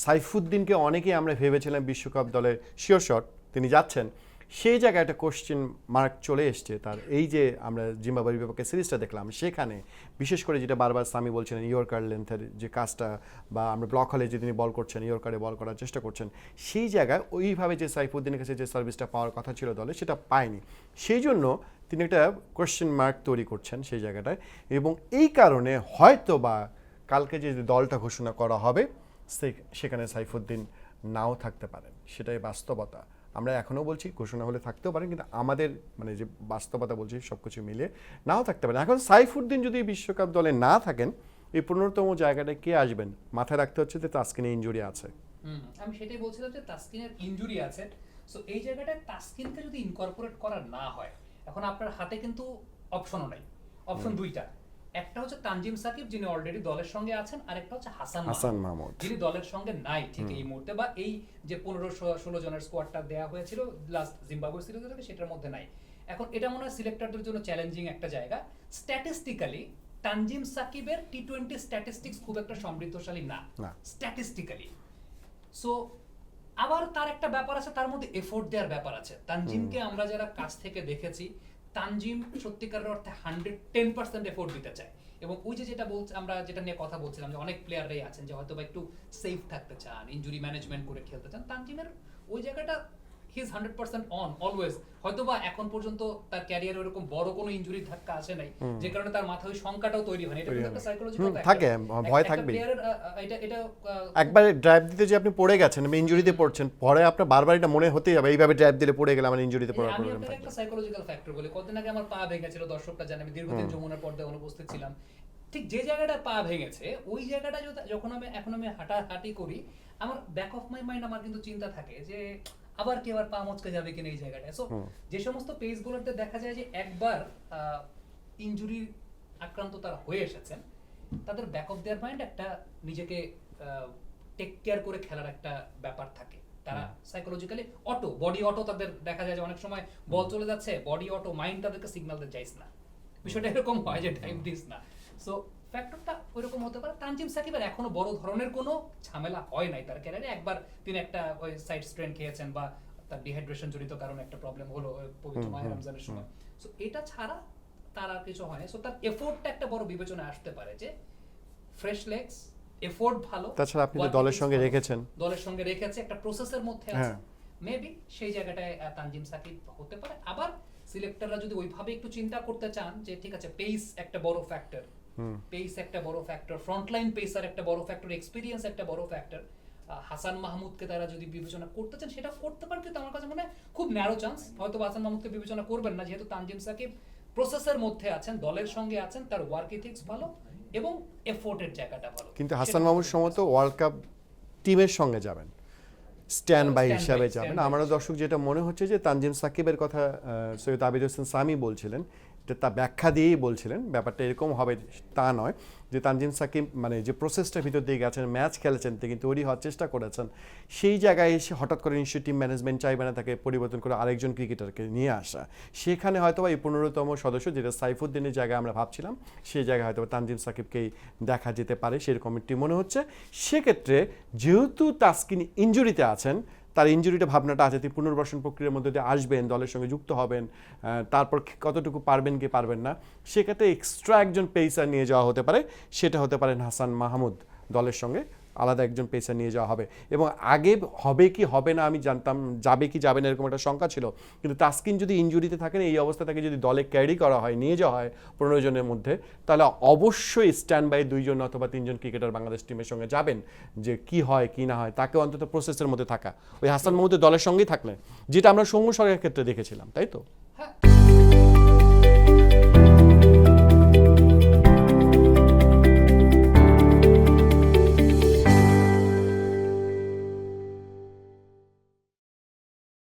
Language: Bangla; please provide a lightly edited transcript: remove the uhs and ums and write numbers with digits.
সাইফুদ্দিনকে অনেকেই আমরা ভেবেছিলাম বিশ্বকাপ দলের শিওর শট, তিনি যাচ্ছেন, সেই জায়গায় একটা কোশ্চেন মার্ক চলে এসছে তার। এই যে আমরা জিম্বাবুয়ের বিপক্ষে সিরিজটা দেখলাম, সেখানে বিশেষ করে যেটা বারবার সামি বলছিলেন ইয়র্কার লেন্থের যে কাজটা, বা আমরা ব্লক হলে যে তিনি বল করছেন, ইয়র্কারে বল করার চেষ্টা করছেন, সেই জায়গায় ওইভাবে যে সাইফুদ্দিনের কাছে যে সার্ভিসটা পাওয়ার কথা ছিল দলে, সেটা পায়নি। সেই জন্য তিনি একটা কোশ্চেন মার্ক তৈরি করছেন সেই জায়গাটায়, এবং এই কারণে হয়তো বা কালকে যে দলটা ঘোষণা করা হবে সেখানে সাইফুদ্দিন নাও থাকতে পারেন, সেটাই বাস্তবতা। আমরা এখনও বলছি ঘোষণা হলে থাকতেও পারেন, কিন্তু আমাদের মানে যে বাস্তবতা বলছি সব কিছু মিলিয়ে নাও থাকতে পারেন। এখন সাইফুদ্দিন যদি বিশ্বকাপ দলে না থাকেন, এই 15তম জায়গাটায় কে আসবেন? মাথায় রাখতে হচ্ছে যে তাসকিনের ইনজুরি আছে। আমি সেটাই বলছিলাম যে তাসকিনের ইনজুরি আছে, সো এই জায়গাটায় তাসকিনকে যদি ইনকর্পোরেট করা না হয়, এখন আপনার হাতে কিন্তু অপশনও নাই, অপশন দুইটা, একটা হচ্ছে তানজিম সাকিব যিনি অলরেডি দলের সঙ্গে আছেন, আর একটা হচ্ছে হাসান মাহমুদ যিনি দলের সঙ্গে নাই ঠিক এই মুহূর্তে, বা এই যে 15-16 জনের স্কোয়াডটা দেয়া হয়েছিল লাস্ট জিম্বাবুয়ে সিরিজে থেকে সেটার মধ্যে নাই। এখন এটা মনে হয় সিলেক্টরদের জন্য চ্যালেঞ্জিং একটা জায়গা। স্ট্যাটিস্টিক্যালি তানজিম সাকিবের টি-20 স্ট্যাটিস্টিক্স খুব একটা সমৃদ্ধশালী না স্ট্যাটিস্টিক্যালি। সো আবার তার একটা ব্যাপার আছে, তার মধ্যে এফোর্ট দেওয়ার ব্যাপার আছে। তানজিমকে আমরা যারা কাছ থেকে দেখেছি, তানজিম সত্যিকারের অর্থে 110% এফোর্ট দিতে চায়, এবং ওই যে যেটা বলছে, আমরা যেটা নিয়ে কথা বলছিলাম যে অনেক প্লেয়াররাই আছেন যে হয়তো বা একটু সেফ থাকতে চান, ইনজুরি ম্যানেজমেন্ট করে খেলতে চান। তানজিমের ওই জায়গাটা হি ইজ 100% অন অলওয়েজ। হয়তো বা এখন পর্যন্ত তার ক্যারিয়ারে ওরকম বড় কোনো ইনজুরি ধাক্কা আসে নাই, যে কারণে তার মাথায় ওই শঙ্কাটাও তৈরি হয়নি। এটা কিন্তু একটা সাইকোলজিক্যাল থাকে, ভয় থাকবে। এটা একবার ড্রাইভ দিতে যে আপনি পড়ে গেছেন, ইনজুরিতে পড়ছেন, পরে আপনার বারবার এটা মনে হতেই হবে এইভাবে ড্রাইভ দিলে পড়ে গেলে আমার ইনজুরিতে পড়ার প্রবলেম থাকে। আমি একটা সাইকোলজিক্যাল ফ্যাক্টর বলি, কতদিন আগে আমার পা ভেঙেছিল, দর্শকরা জানে আমি দীর্ঘদিন যমুনার পর্দায় অনুপস্থিত ছিলাম। ঠিক যে জায়গাটা পা ভেঙেছে ওই জায়গাটা যখন আমি হাঁটাহাঁটি করি, আমার ব্যাক অফ মাই মাইন্ড আমার কিন্তু চিন্তা থাকে যে আবার কি আবার পা মচকে যাবে কিনা এই জায়গাটায়। সো যে সমস্ত পেজগুলোতে দেখা যায় যে একবার ইনজুরি আক্রান্ত তারা হয়ে এসেছেন, তাদের ব্যাক অফ দেয়ার মাইন্ড একটা নিজেকে টেক কেয়ার করে খেলার একটা ব্যাপার থাকে। তারা সাইকোলজিক্যালি বডি অটো তাদের দেখা যায় যে অনেক সময় বল চলে যাচ্ছে, বডি অটো, মাইন্ড তাদেরকে সিগন্যাল দিতে চাইছে না, বিষয়টা এরকম হয় যে টাইম দিস না। সো ফ্যাক্টরটা ওইরকম হতে পারে। তানজিম সাকিবের এখনো বড় ধরনের কোনো ঝামেলা হয় নাই তার ক্যারিয়ারে। একবার তিনি একটা ওই সাইড স্ট্রেন খেয়েছেন, বা তার ডিহাইড্রেশন জনিত কারণে একটা প্রবলেম হলো পবিত্র মাহে রমজানের সময়। সো এটা ছাড়া তার আর কিছু হয় না। সো তার এফোর্টটা একটা বড় বিবেচনায় আসতে পারে, যে ফ্রেশ লেগস, এফোর্ট ভালো, তাছাড়া আপনি দলের সঙ্গে রেখেছে একটা প্রসেসের মধ্যে আছে, মেবি সেই জায়গাটায় তানজিম সাকিব হতে পারে। আবার সিলেক্টররা যদি ওইভাবে একটু চিন্তা করতে চান যে ঠিক আছে, পেস একটা বড় ফ্যাক্টর, ফ্রন্টলাইন পেসার একটা বড় ফ্যাক্টর, এক্সপেরিয়েন্স একটা বড় ফ্যাক্টর, হাসান মাহমুদকে তারা যদি বিবেচনা করতে চান সেটা করতে পারেন, কিন্তু আমার কাছে মনে হয় খুব ন্যারো চান্স। হয়তো হাসান মাহমুদকে বিবেচনা করবেন না, যেহেতু তানজিম সাকিব প্রসেসের মধ্যে আছেন, দলের সঙ্গে আছেন, তার ওয়ার্ক এথিক্স ভালো এবং এফোর্টের জায়গাটা ভালো। কিন্তু হাসান মাহমুদ সম্ভবত ওয়ার্ল্ড কাপ টিমের সঙ্গে যাবেন, স্ট্যান্ড বাই হিসাবে যাবেন। আমারও দর্শক যেটা মনে হচ্ছে যে তানজিম সাকিবের কথা সৈয়দ আবিদ হোসেন সামি বলছিলেন, তা ব্যাখ্যা দিয়েই বলছিলেন, ব্যাপারটা এরকম হবে তা নয় যে তানজিম সাকিব মানে যে প্রসেসটার ভিতর দিয়ে গেছেন, ম্যাচ খেলেছেন, তিনি তৈরি হওয়ার চেষ্টা করেছেন, সেই জায়গায় এসে হঠাৎ করে নিশ্চয়ই টিম ম্যানেজমেন্ট চাইবে না তাকে পরিবর্তন করে আরেকজন ক্রিকেটারকে নিয়ে আসা। সেখানে হয়তো এই 15তম সদস্য, যেটা সাইফুদ্দিনের জায়গায় আমরা ভাবছিলাম, সেই জায়গায় হয়তো তানজিম সাকিবকেই দেখা যেতে পারে, সেরকম একটি মনে হচ্ছে। সেক্ষেত্রে যেহেতু তাসকিন ইনজুরিতে আছেন, তার ইনজুরিটা ভাবনাটা আছে, তিনি পুনর্বাসন প্রক্রিয়ার মধ্যে দিয়ে আসবেন, দলের সঙ্গে যুক্ত হবেন, তারপর কতটুকু পারবেন কি পারবেন না, সেক্ষেত্রে এক্সট্রা একজন পেসার নিয়ে যাওয়া হতে পারে, সেটা হতে পারেন হাসান মাহমুদ। দলের সঙ্গে আলাদা একজন পেসার নিয়ে যাওয়া হবে, এবং আগে হবে কি হবে না আমি জানতাম, যাবে কি যাবে না এরকম একটা শঙ্কা ছিল, কিন্তু তাসকিন যদি ইনজুরিতে থাকেন, এই অবস্থা থেকে যদি দলে ক্যারি করা হয়, নিয়ে যাওয়া হয় 15 জনের মধ্যে, তাহলে অবশ্যই স্ট্যান্ড বাই 2 জন অথবা 3 জন ক্রিকেটার বাংলাদেশ টিমের সঙ্গে যাবেন, যে কি হয় কি না হয় তাকে অন্তত প্রসেসের মধ্যে থাকা, ওই হাসান মাহমুদের দলের সঙ্গেই থাকলেন, যেটা আমরা সৌম্য সরকারের ক্ষেত্রে দেখেছিলাম, তাই তো?